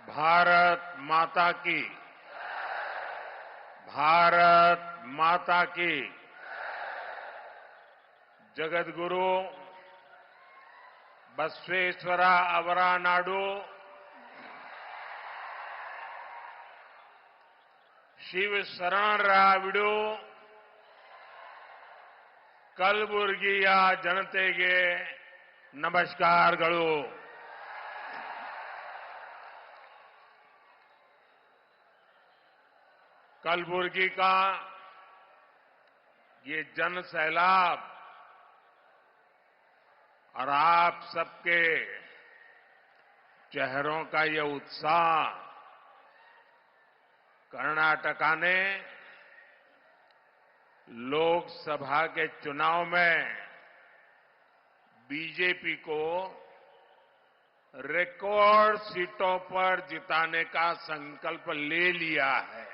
भारत माता की। भारत माता की। जगद्गुरु बसवेश्वर अवरा नाडू शिव ಶರಣರಾವಿಡು ಕಲಬುರಗಿಯ ಜನತೆಗೆ नमस्कारಗಳು। कलबुर्गी का ये जन सैलाब और आप सबके चेहरों का ये उत्साह कर्नाटका ने लोकसभा के चुनाव में बीजेपी को रिकॉर्ड सीटों पर जिताने का संकल्प ले लिया है।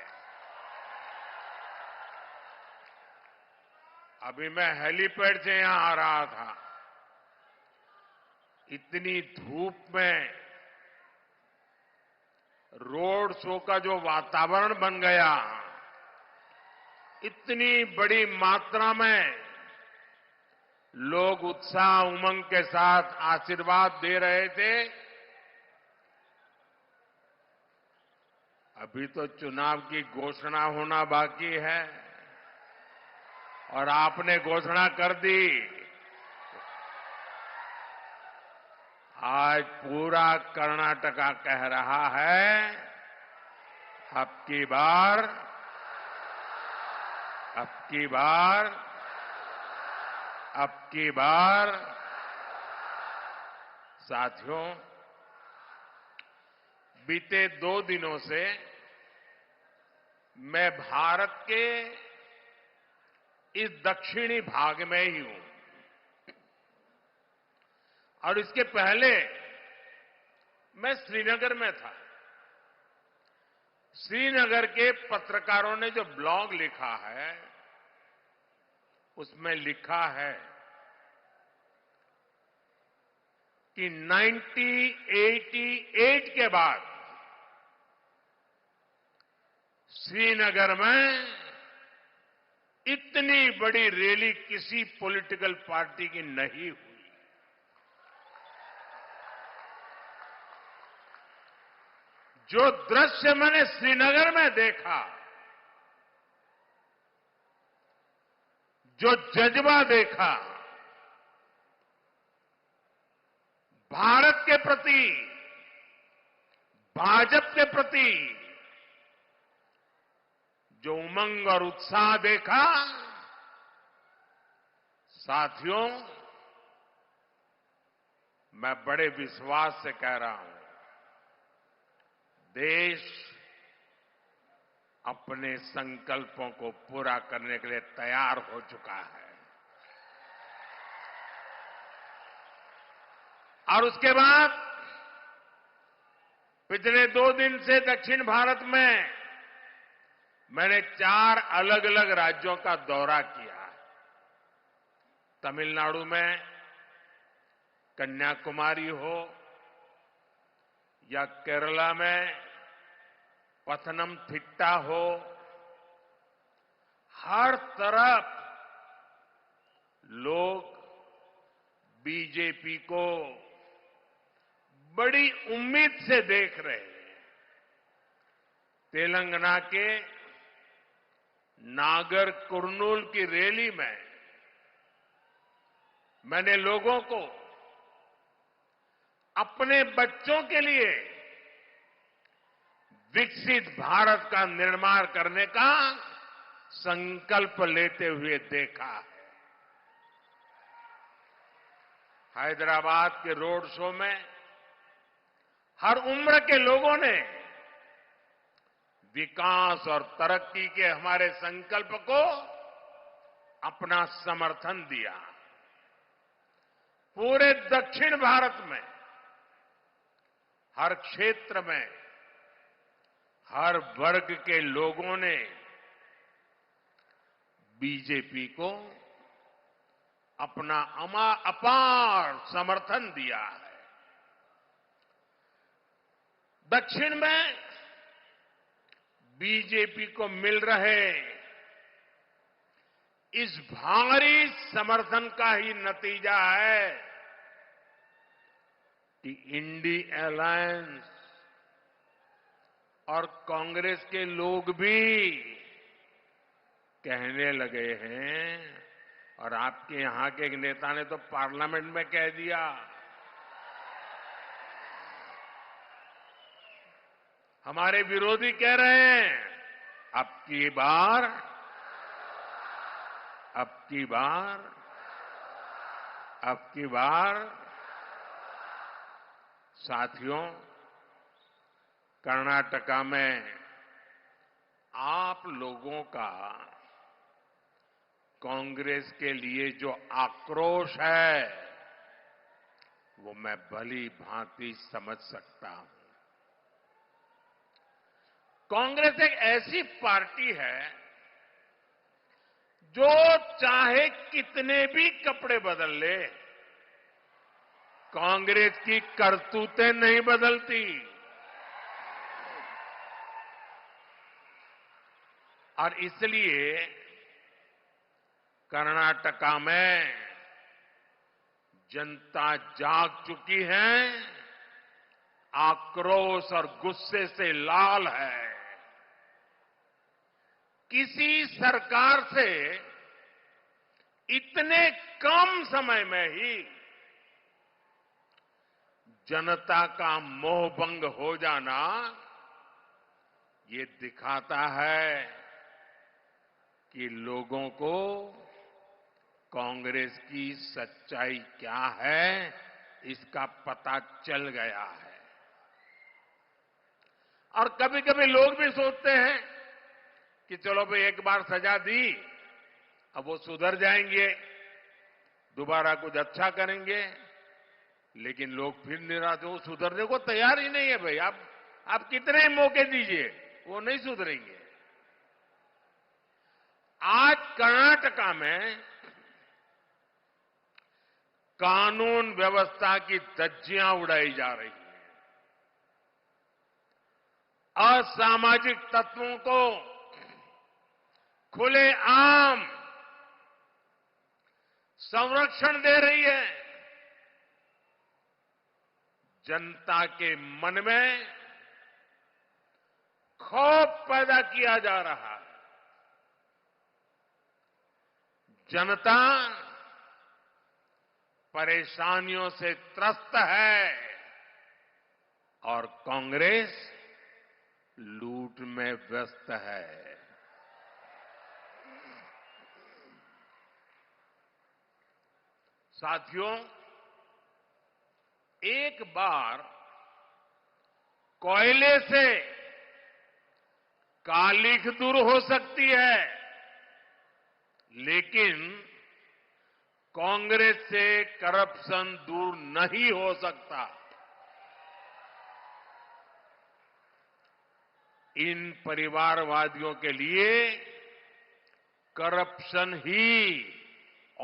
अभी मैं हेलीपैड से यहां आ रहा था। इतनी धूप में रोड शो का जो वातावरण बन गया, इतनी बड़ी मात्रा में लोग उत्साह उमंग के साथ आशीर्वाद दे रहे थे। अभी तो चुनाव की घोषणा होना बाकी है और आपने घोषणा कर दी। आज पूरा कर्नाटका कह रहा है अब की बार साथियों, बीते 2 दिनों से मैं भारत के इस दक्षिणी भाग में ही हूं और इसके पहले मैं श्रीनगर में था। श्रीनगर के पत्रकारों ने जो ब्लॉग लिखा है उसमें लिखा है कि 1988 के बाद श्रीनगर में इतनी बड़ी रैली किसी पॉलिटिकल पार्टी की नहीं हुई। जो दृश्य मैंने श्रीनगर में देखा, जो जज्बा देखा, भारत के प्रति, भाजपा के प्रति जो उमंग और उत्साह देखा, साथियों, मैं बड़े विश्वास से कह रहा हूं, देश अपने संकल्पों को पूरा करने के लिए तैयार हो चुका है। और उसके बाद पिछले 2 दिन से दक्षिण भारत में मैंने 4 अलग अलग राज्यों का दौरा किया। तमिलनाडु में कन्याकुमारी हो या केरला में पथनमथिट्टा हो, हर तरफ लोग बीजेपी को बड़ी उम्मीद से देख रहे हैं। तेलंगाना के नागर कुर्नूल की रैली में मैंने लोगों को अपने बच्चों के लिए विकसित भारत का निर्माण करने का संकल्प लेते हुए देखा है। हैदराबाद के रोड शो में हर उम्र के लोगों ने विकास और तरक्की के हमारे संकल्प को अपना समर्थन दिया। पूरे दक्षिण भारत में हर क्षेत्र में हर वर्ग के लोगों ने बीजेपी को अपना अपार समर्थन दिया है। दक्षिण में बीजेपी को मिल रहे इस भारी समर्थन का ही नतीजा है कि इंडी अलायंस और कांग्रेस के लोग भी कहने लगे हैं, और आपके यहां के एक नेता ने तो पार्लियामेंट में कह दिया, हमारे विरोधी कह रहे हैं अब की बार साथियों, कर्नाटका में आप लोगों का कांग्रेस के लिए जो आक्रोश है वो मैं भली भांति समझ सकता हूं। कांग्रेस एक ऐसी पार्टी है जो चाहे कितने भी कपड़े बदल ले, कांग्रेस की करतूतें नहीं बदलती। और इसलिए कर्नाटका में जनता जाग चुकी है, आक्रोश और गुस्से से लाल है। किसी सरकार से इतने कम समय में ही जनता का मोहभंग हो जाना ये दिखाता है कि लोगों को कांग्रेस की सच्चाई क्या है इसका पता चल गया है। और कभी कभी लोग भी सोचते हैं कि चलो भाई एक बार सजा दी, अब वो सुधर जाएंगे, दोबारा कुछ अच्छा करेंगे, लेकिन लोग फिर निराश, वो सुधरने को तैयार ही नहीं है। भाई आप कितने मौके दीजिए, वो नहीं सुधरेंगे। आज कर्नाटका में कानून व्यवस्था की धज्जियां उड़ाई जा रही हैं। असामाजिक तत्वों को खुलेआम संरक्षण दे रही है। जनता के मन में खौफ पैदा किया जा रहा है। जनता परेशानियों से त्रस्त है और कांग्रेस लूट में व्यस्त है। साथियों, एक बार कोयले से कालिख दूर हो सकती है, लेकिन कांग्रेस से करप्शन दूर नहीं हो सकता। इन परिवारवादियों के लिए करप्शन ही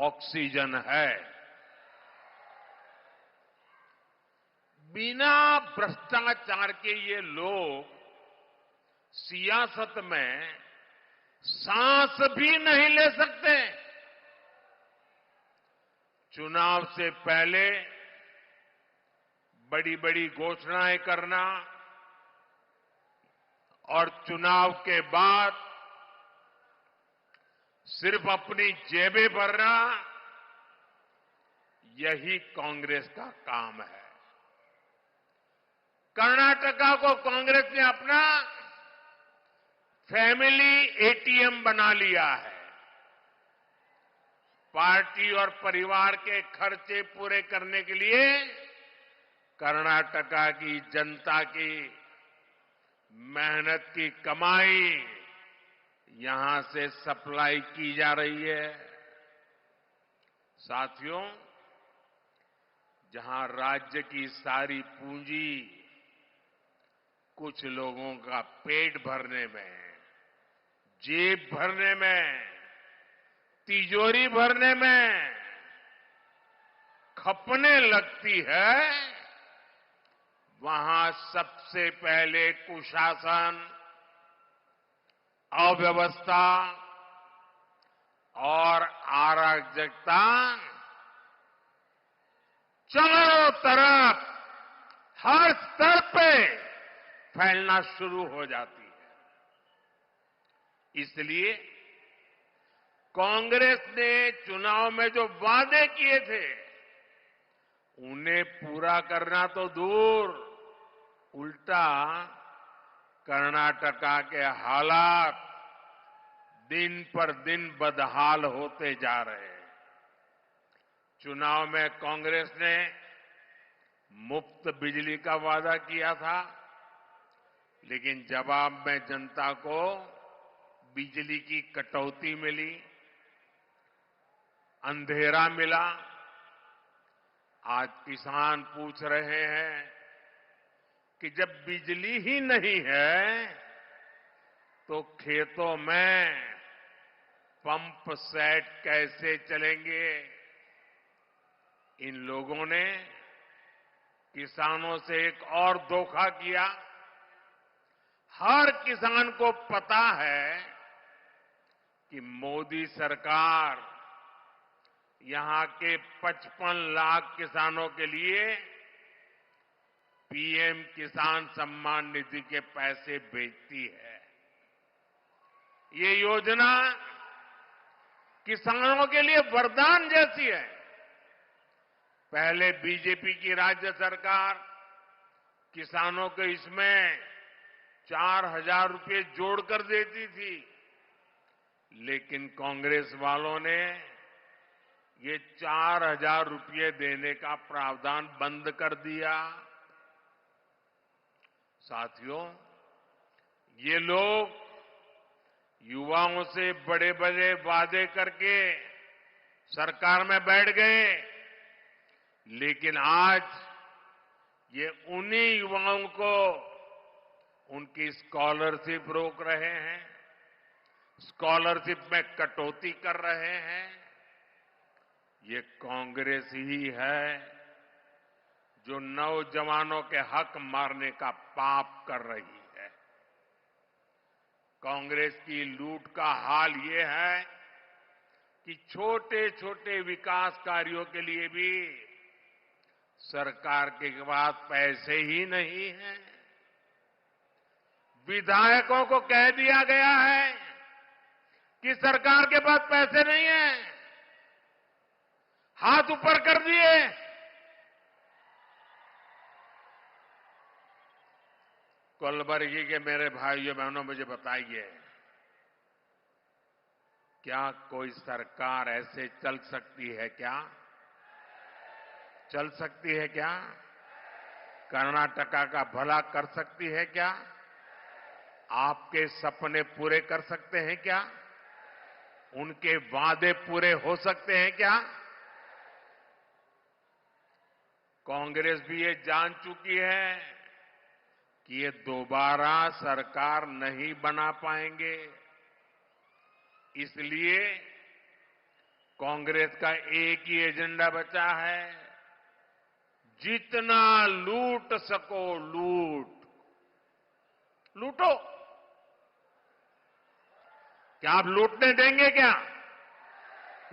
ऑक्सीजन है। बिना भ्रष्टाचार के ये लोग सियासत में सांस भी नहीं ले सकते। चुनाव से पहले बड़ी बड़ी घोषणाएं करना और चुनाव के बाद सिर्फ अपनी जेबें भरना, यही कांग्रेस का काम है। कर्नाटका को कांग्रेस ने अपना फैमिली एटीएम बना लिया है। पार्टी और परिवार के खर्चे पूरे करने के लिए कर्नाटका की जनता की मेहनत की कमाई यहां से सप्लाई की जा रही है। साथियों, जहां राज्य की सारी पूंजी कुछ लोगों का पेट भरने में, जेब भरने में, तिजोरी भरने में खपने लगती है, वहां सबसे पहले कुशासन, अव्यवस्था और अराजकता चारों तरफ हर स्तर पे फैलना शुरू हो जाती है। इसलिए कांग्रेस ने चुनाव में जो वादे किए थे उन्हें पूरा करना तो दूर, उल्टा कर्नाटका के हालात दिन पर दिन बदहाल होते जा रहे हैं। चुनाव में कांग्रेस ने मुफ्त बिजली का वादा किया था, लेकिन जवाब में जनता को बिजली की कटौती मिली, अंधेरा मिला। आज किसान पूछ रहे हैं कि जब बिजली ही नहीं है तो खेतों में पंप सेट कैसे चलेंगे। इन लोगों ने किसानों से एक और धोखा किया। हर किसान को पता है कि मोदी सरकार यहां के 55 लाख किसानों के लिए पीएम किसान सम्मान निधि के पैसे भेजती है। ये योजना किसानों के लिए वरदान जैसी है। पहले बीजेपी की राज्य सरकार किसानों को इसमें 4,000 रुपये जोड़कर देती थी, लेकिन कांग्रेस वालों ने ये 4,000 रुपये देने का प्रावधान बंद कर दिया। साथियों, ये लोग युवाओं से बड़े बड़े वादे करके सरकार में बैठ गए, लेकिन आज ये उन्हीं युवाओं को उनकी स्कॉलरशिप रोक रहे हैं, स्कॉलरशिप में कटौती कर रहे हैं। ये कांग्रेस ही है जो नौजवानों के हक मारने का पाप कर रही है। कांग्रेस की लूट का हाल ये है कि छोटे छोटे विकास कार्यों के लिए भी सरकार के पास पैसे ही नहीं हैं। विधायकों को कह दिया गया है कि सरकार के पास पैसे नहीं हैं, हाथ ऊपर कर दिए। कलबुर्गी के मेरे भाइयों बहनों, मुझे बताइए, क्या कोई सरकार ऐसे चल सकती है क्या? चल सकती है क्या? कर्नाटका का भला कर सकती है क्या? आपके सपने पूरे कर सकते हैं क्या? उनके वादे पूरे हो सकते हैं क्या? कांग्रेस भी ये जान चुकी है कि ये दोबारा सरकार नहीं बना पाएंगे। इसलिए कांग्रेस का एक ही एजेंडा बचा है, जितना लूट सको लूटो। क्या आप लूटने देंगे क्या?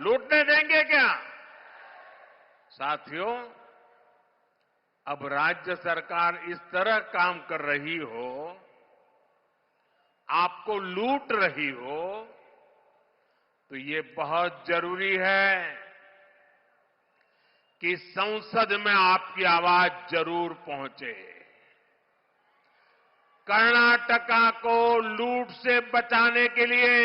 लूटने देंगे क्या? साथियों, अब राज्य सरकार इस तरह काम कर रही हो, आपको लूट रही हो, तो ये बहुत जरूरी है कि संसद में आपकी आवाज जरूर पहुंचे। कर्नाटका को लूट से बचाने के लिए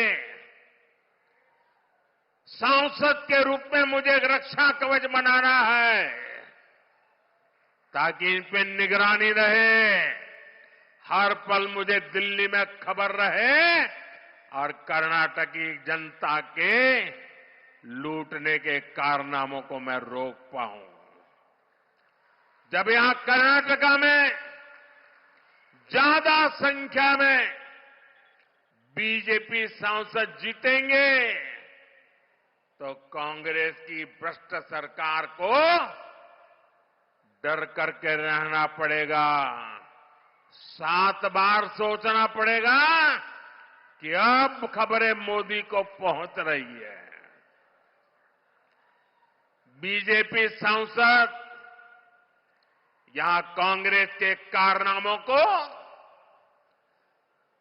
सांसद के रूप में मुझे एक रक्षा कवच बनाना है, ताकि इन पे निगरानी रहे, हर पल मुझे दिल्ली में खबर रहे और कर्नाटक की जनता के लूटने के कारनामों को मैं रोक पाऊं। जब यहां कर्नाटका में ज्यादा संख्या में बीजेपी सांसद जीतेंगे तो कांग्रेस की भ्रष्ट सरकार को डर करके रहना पड़ेगा। 7 बार सोचना पड़ेगा कि अब खबरें मोदी को पहुंच रही है। बीजेपी सांसद यहां कांग्रेस के कारनामों को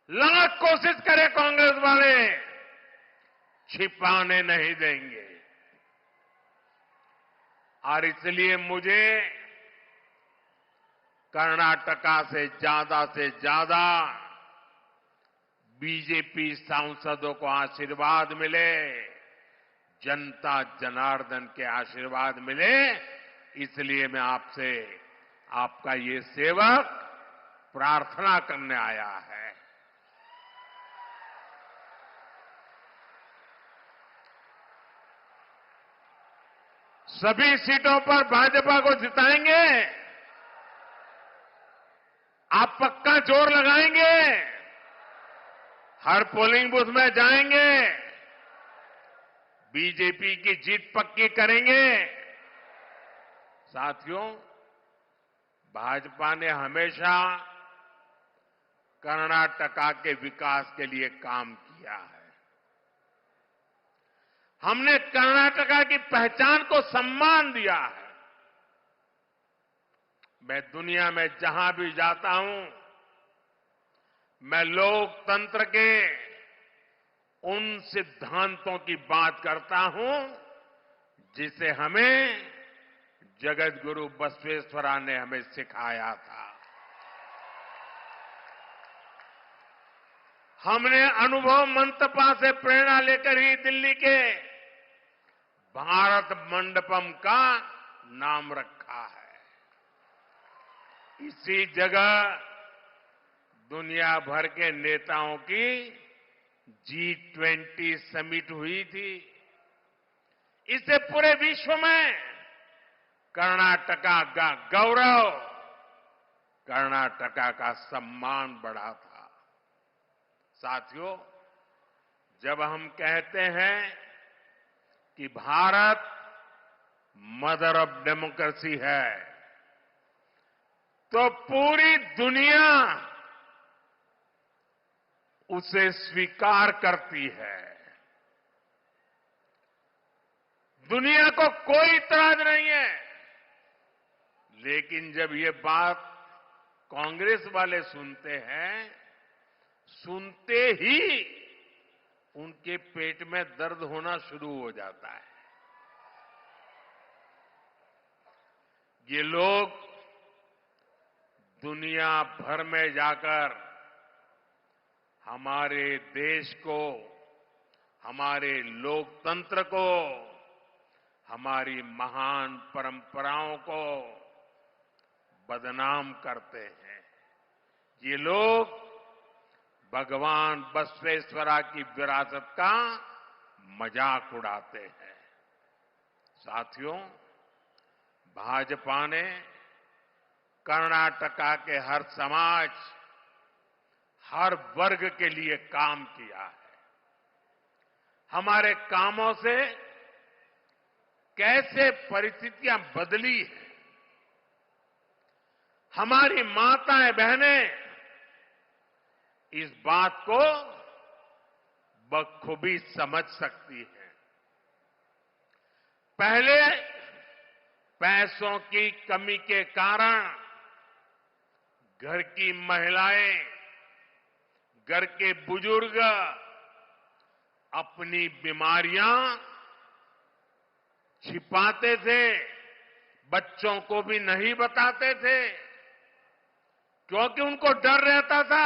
लाख कोशिश करे कांग्रेस वाले, छिपाने नहीं देंगे। और इसलिए मुझे कर्नाटका से ज्यादा बीजेपी सांसदों को आशीर्वाद मिले, जनता जनार्दन के आशीर्वाद मिले, इसलिए मैं आपसे, आपका ये सेवक प्रार्थना करने आया है। सभी सीटों पर भाजपा को जिताएंगे। आप पक्का जोर लगाएंगे, हर पोलिंग बूथ में जाएंगे, बीजेपी की जीत पक्की करेंगे। साथियों, भाजपा ने हमेशा कर्नाटका के विकास के लिए काम किया है। हमने कर्नाटका की पहचान को सम्मान दिया है। मैं दुनिया में जहां भी जाता हूं, मैं लोकतंत्र के उन सिद्धांतों की बात करता हूं जिसे हमें जगत गुरु बसवेश्वरा ने हमें सिखाया था। हमने अनुभव मंटपा से प्रेरणा लेकर ही दिल्ली के भारत मंडपम का नाम रखा है। इसी जगह दुनिया भर के नेताओं की G20 समिट हुई थी। इससे पूरे विश्व में कर्नाटका का गौरव, कर्नाटका का सम्मान बढ़ा था। साथियों, जब हम कहते हैं कि भारत मदर ऑफ डेमोक्रेसी है, तो पूरी दुनिया उसे स्वीकार करती है। दुनिया को कोई इतराज नहीं है। लेकिन जब ये बात कांग्रेस वाले सुनते हैं, सुनते ही उनके पेट में दर्द होना शुरू हो जाता है। ये लोग दुनिया भर में जाकर हमारे देश को, हमारे लोकतंत्र को, हमारी महान परंपराओं को बदनाम करते हैं। ये लोग भगवान बसवेश्वरा की विरासत का मजाक उड़ाते हैं। साथियों, भाजपा ने कर्नाटका के हर समाज, हर वर्ग के लिए काम किया है। हमारे कामों से कैसे परिस्थितियां बदली हैं, हमारी माताएं बहनें इस बात को बखूबी समझ सकती हैं। पहले पैसों की कमी के कारण घर की महिलाएं, घर के बुजुर्ग अपनी बीमारियां छिपाते थे, बच्चों को भी नहीं बताते थे, क्योंकि उनको डर रहता था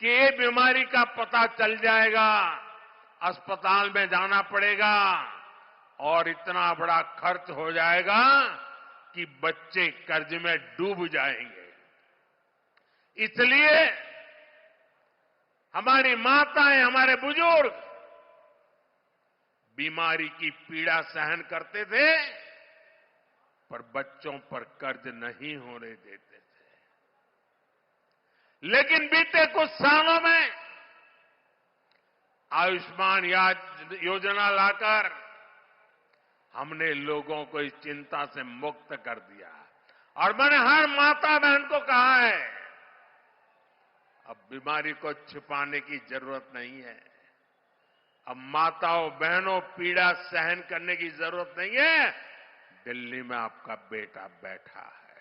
कि ये बीमारी का पता चल जाएगा, अस्पताल में जाना पड़ेगा और इतना बड़ा खर्च हो जाएगा कि बच्चे कर्ज में डूब जाएंगे। इसलिए हमारी माताएं, हमारे बुजुर्ग बीमारी की पीड़ा सहन करते थे, पर बच्चों पर कर्ज नहीं होने देते थे। लेकिन बीते कुछ सालों में आयुष्मान योजना लाकर हमने लोगों को इस चिंता से मुक्त कर दिया। और मैंने हर माता बहन को कहा है, अब बीमारी को छिपाने की जरूरत नहीं है। अब माताओं बहनों पीड़ा सहन करने की जरूरत नहीं है। दिल्ली में आपका बेटा बैठा है।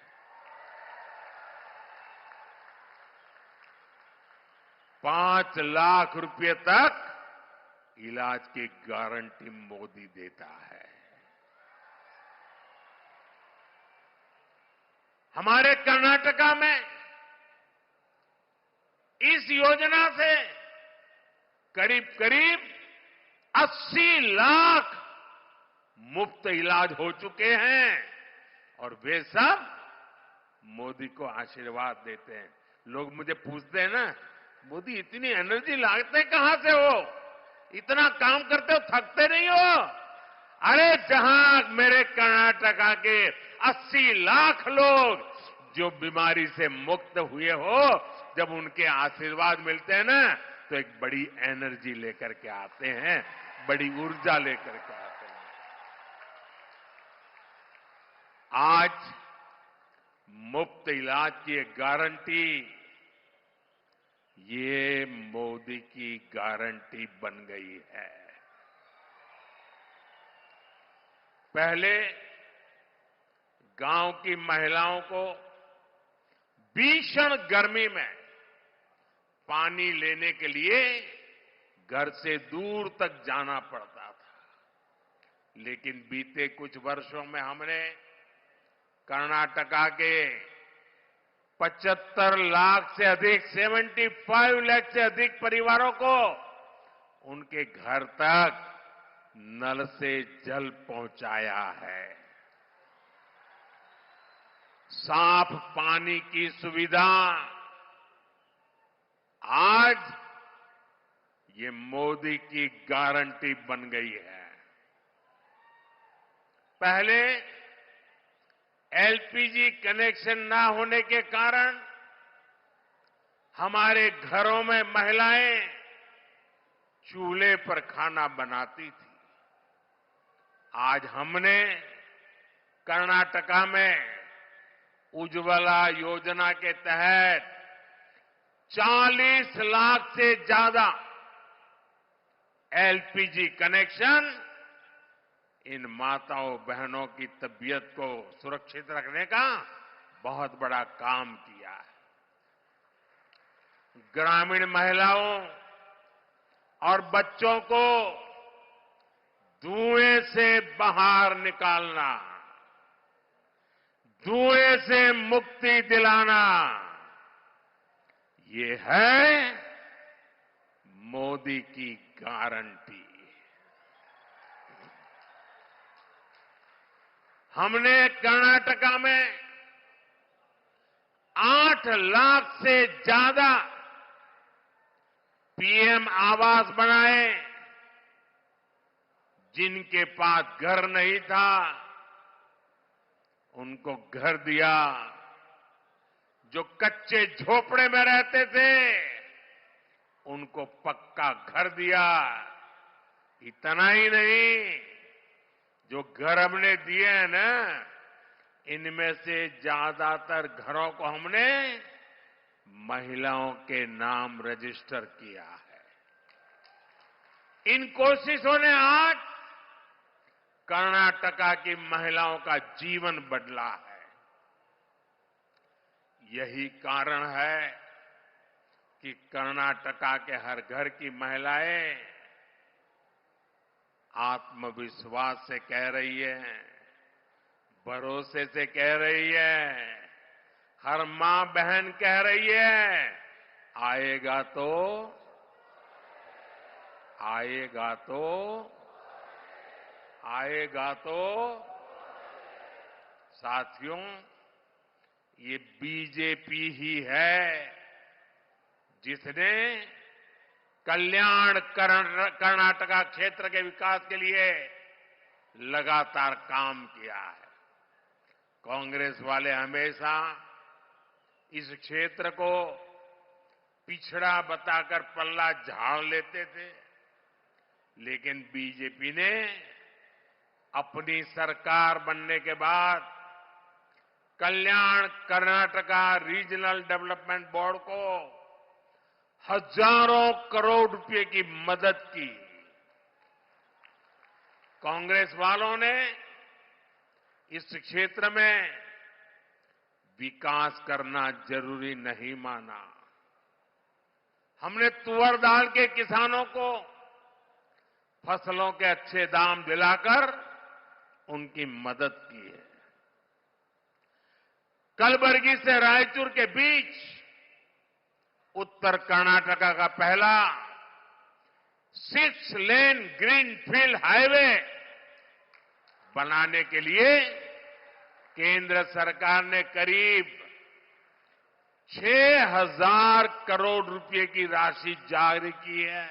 5 लाख रुपए तक इलाज की गारंटी मोदी देता है। हमारे कर्नाटका में इस योजना से करीब करीब 80 लाख मुफ्त इलाज हो चुके हैं और वे सब मोदी को आशीर्वाद देते हैं। लोग मुझे पूछते हैं ना, मोदी इतनी एनर्जी लाते कहां से हो, इतना काम करते हो, थकते नहीं हो? अरे जहां मेरे कर्नाटका के 80 लाख लोग जो बीमारी से मुक्त हुए हो, जब उनके आशीर्वाद मिलते हैं ना, तो एक बड़ी एनर्जी लेकर के आते हैं, बड़ी ऊर्जा लेकर के आते हैं। आज मुफ्त इलाज की एक गारंटी, ये मोदी की गारंटी बन गई है। पहले गांव की महिलाओं को भीषण गर्मी में पानी लेने के लिए घर से दूर तक जाना पड़ता था। लेकिन बीते कुछ वर्षों में हमने कर्नाटका के 75 लाख से अधिक 75 लाख से अधिक परिवारों को उनके घर तक नल से जल पहुंचाया है। साफ पानी की सुविधा आज ये मोदी की गारंटी बन गई है। पहले एलपीजी कनेक्शन ना होने के कारण हमारे घरों में महिलाएं चूल्हे पर खाना बनाती थी। आज हमने कर्नाटका में उज्ज्वला योजना के तहत 40 लाख से ज्यादा एलपीजी कनेक्शन इन माताओं बहनों की तबीयत को सुरक्षित रखने का बहुत बड़ा काम किया है। ग्रामीण महिलाओं और बच्चों को धुएं से बाहर निकालना, धुएं से मुक्ति दिलाना, ये है मोदी की गारंटी। हमने कर्नाटका में 8 लाख से ज्यादा पीएम आवास बनाए। जिनके पास घर नहीं था उनको घर दिया, जो कच्चे झोपड़े में रहते थे उनको पक्का घर दिया। इतना ही नहीं, जो घर हमने दिए हैं ना, इनमें से ज्यादातर घरों को हमने महिलाओं के नाम रजिस्टर किया है। इन कोशिशों ने आज कर्नाटका की महिलाओं का जीवन बदला है। यही कारण है कि कर्नाटका के हर घर की महिलाएं आत्मविश्वास से कह रही है, भरोसे से कह रही है, हर मां बहन कह रही है, आएगा तो आएगा तो आएगा तो। साथियों, ये बीजेपी ही है जिसने कल्याण कर्नाटका क्षेत्र के विकास के लिए लगातार काम किया है। कांग्रेस वाले हमेशा इस क्षेत्र को पिछड़ा बताकर पल्ला झाड़ लेते थे, लेकिन बीजेपी ने अपनी सरकार बनने के बाद कल्याण कर्नाटका रीजनल डेवलपमेंट बोर्ड को हजारों करोड़ रुपए की मदद की। कांग्रेस वालों ने इस क्षेत्र में विकास करना जरूरी नहीं माना। हमने तुअर दाल के किसानों को फसलों के अच्छे दाम दिलाकर उनकी मदद की है। कलबुर्गी से रायचूर के बीच उत्तर कर्नाटका का पहला 6 लेन ग्रीनफील्ड हाईवे बनाने के लिए केंद्र सरकार ने करीब 6,000 करोड़ रुपए की राशि जारी की है।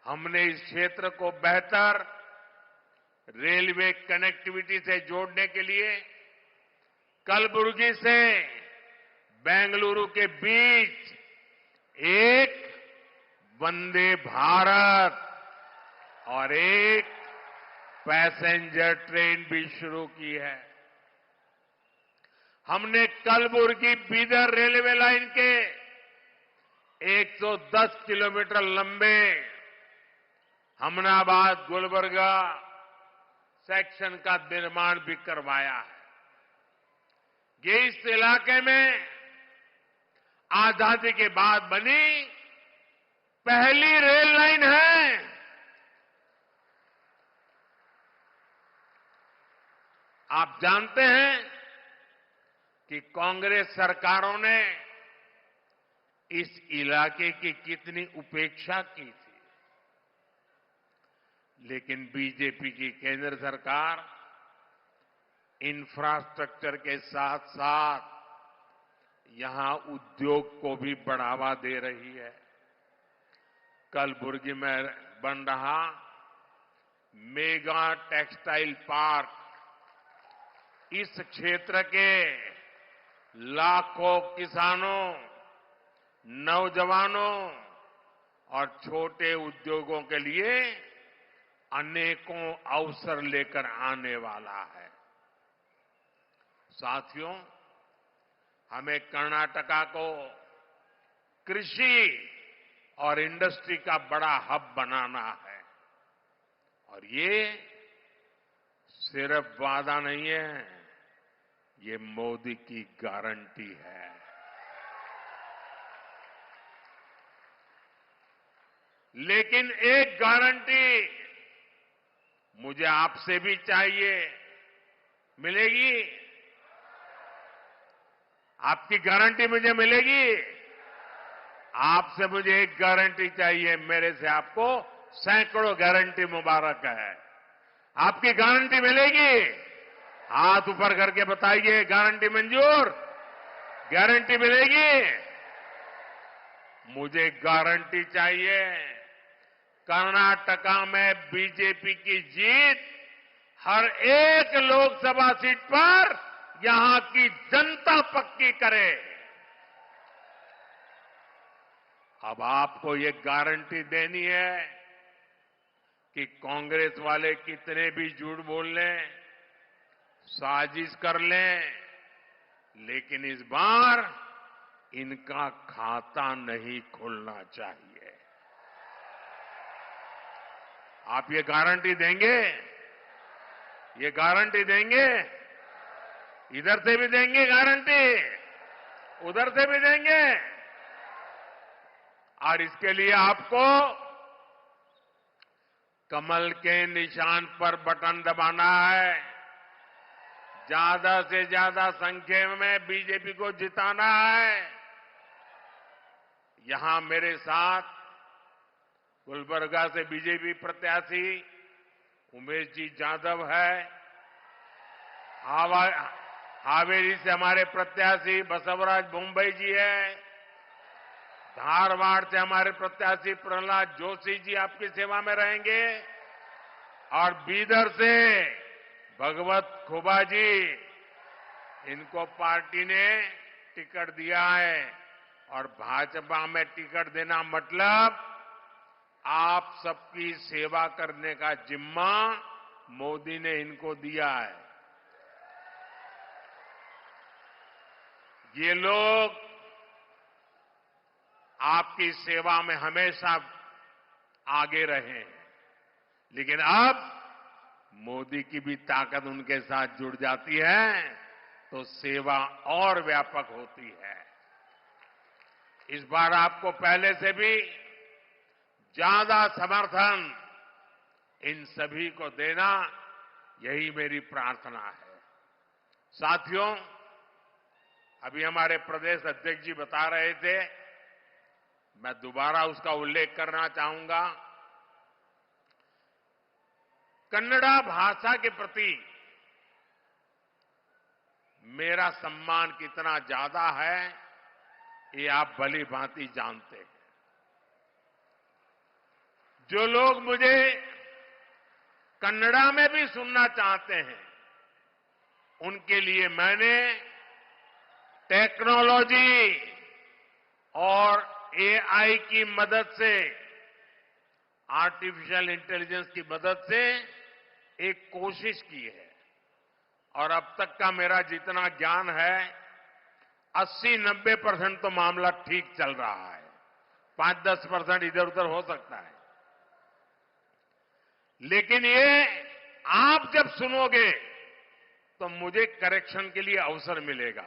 हमने इस क्षेत्र को बेहतर रेलवे कनेक्टिविटी से जोड़ने के लिए कलबुर्गी से बेंगलुरु के बीच एक वंदे भारत और एक पैसेंजर ट्रेन भी शुरू की है। हमने कलबुर्गी बीदर रेलवे लाइन के 110 किलोमीटर लंबे हमनाबाद गुलबर्गा सेक्शन का निर्माण भी करवाया है। ये इस इलाके में आजादी के बाद बनी पहली रेल लाइन है। आप जानते हैं कि कांग्रेस सरकारों ने इस इलाके की कितनी उपेक्षा की थी, लेकिन बीजेपी की केंद्र सरकार इंफ्रास्ट्रक्चर के साथ साथ यहां उद्योग को भी बढ़ावा दे रही है। कलबुर्गी में बन रहा मेगा टेक्सटाइल पार्क इस क्षेत्र के लाखों किसानों, नौजवानों और छोटे उद्योगों के लिए अनेकों अवसर लेकर आने वाला है। साथियों, हमें कर्नाटका को कृषि और इंडस्ट्री का बड़ा हब बनाना है और ये सिर्फ वादा नहीं है, ये मोदी की गारंटी है। लेकिन एक गारंटी मुझे आपसे भी चाहिए, मिलेगी? आपकी गारंटी मुझे मिलेगी? आपसे मुझे एक गारंटी चाहिए, मेरे से आपको सैकड़ों गारंटी मुबारक है। आपकी गारंटी मिलेगी? हाथ ऊपर करके बताइए, गारंटी मंजूर? गारंटी मिलेगी? मुझे गारंटी चाहिए। कर्नाटका में बीजेपी की जीत हर एक लोकसभा सीट पर यहां की जनता पक्की करे। अब आपको ये गारंटी देनी है कि कांग्रेस वाले कितने भी झूठ बोल लें, साजिश कर लें, लेकिन इस बार इनका खाता नहीं खुलना चाहिए। आप ये गारंटी देंगे? ये गारंटी देंगे? इधर से भी देंगे गारंटी, उधर से भी देंगे। और इसके लिए आपको कमल के निशान पर बटन दबाना है, ज्यादा से ज्यादा संख्या में बीजेपी को जिताना है। यहां मेरे साथ गुलबर्गा से बीजेपी प्रत्याशी उमेश जी जाधव है, हावेरी से हमारे प्रत्याशी बसवराज मुंबई जी है, धारवाड़ से हमारे प्रत्याशी प्रहलाद जोशी जी आपकी सेवा में रहेंगे और बीदर से भगवत खुबा जी, इनको पार्टी ने टिकट दिया है। और भाजपा में टिकट देना मतलब आप सबकी सेवा करने का जिम्मा मोदी ने इनको दिया है। ये लोग आपकी सेवा में हमेशा आगे रहे हैं, लेकिन अब मोदी की भी ताकत उनके साथ जुड़ जाती है तो सेवा और व्यापक होती है। इस बार आपको पहले से भी ज्यादा समर्थन इन सभी को देना, यही मेरी प्रार्थना है। साथियों, अभी हमारे प्रदेश अध्यक्ष जी बता रहे थे, मैं दोबारा उसका उल्लेख करना चाहूंगा। कन्नड़ा भाषा के प्रति मेरा सम्मान कितना ज्यादा है, ये आप भली भांति जानते हैं। जो लोग मुझे कन्नड़ा में भी सुनना चाहते हैं, उनके लिए मैंने टेक्नोलॉजी और एआई की मदद से, आर्टिफिशियल इंटेलिजेंस की मदद से एक कोशिश की है। और अब तक का मेरा जितना ज्ञान है, 80-90% तो मामला ठीक चल रहा है। 5-10% इधर उधर हो सकता है, लेकिन ये आप जब सुनोगे तो मुझे करेक्शन के लिए अवसर मिलेगा।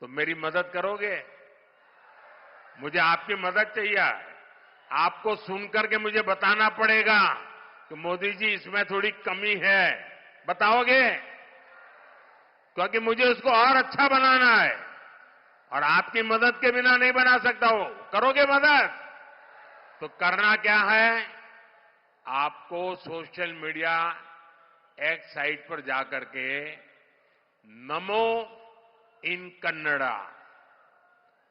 तो मेरी मदद करोगे? मुझे आपकी मदद चाहिए। आपको सुनकर के मुझे बताना पड़ेगा कि मोदी जी इसमें थोड़ी कमी है, बताओगे? क्योंकि मुझे उसको और अच्छा बनाना है और आपकी मदद के बिना नहीं बना सकता हो। करोगे मदद? तो करना क्या है, आपको सोशल मीडिया एक्स साइट पर जाकर के नमो इन कन्नड़ा,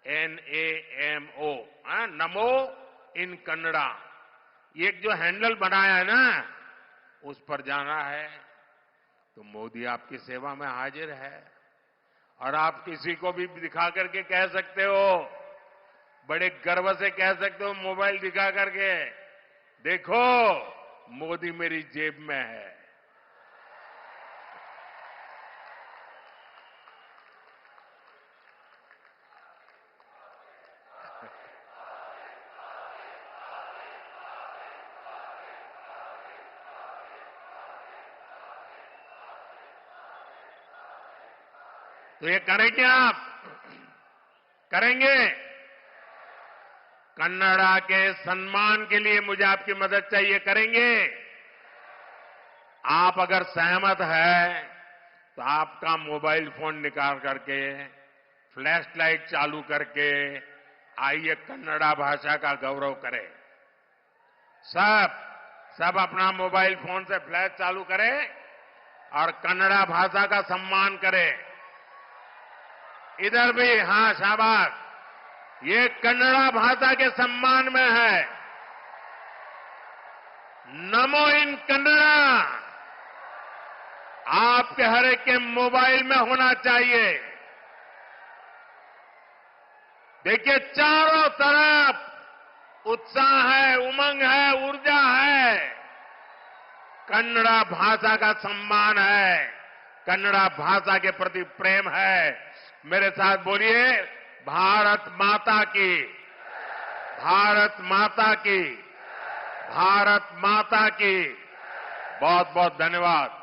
NAMO, नमो इन कन्नड़ा, ये जो हैंडल बनाया है ना, उस पर जाना है। तो मोदी आपकी सेवा में हाजिर है। और आप किसी को भी दिखा करके कह सकते हो, बड़े गर्व से कह सकते हो, मोबाइल दिखा करके, देखो मोदी मेरी जेब में है। तो ये करेंगे आप? करेंगे? कन्नड़ा के सम्मान के लिए मुझे आपकी मदद चाहिए, करेंगे? आप अगर सहमत है तो आपका मोबाइल फोन निकाल करके, फ्लैश लाइट चालू करके आइए कन्नड़ा भाषा का गौरव करें। सब अपना मोबाइल फोन से फ्लैश चालू करें और कन्नड़ा भाषा का सम्मान करें। इधर भी, हां, शाबाश। ये कन्नड़ा भाषा के सम्मान में है। नमो इन कन्नड़ा आपके हर एक के मोबाइल में होना चाहिए। देखिए, चारों तरफ उत्साह है, उमंग है, ऊर्जा है। कन्नड़ा भाषा का सम्मान है, कन्नड़ा भाषा के प्रति प्रेम है। मेरे साथ बोलिए, भारत माता की, भारत माता की, भारत माता की। बहुत बहुत धन्यवाद।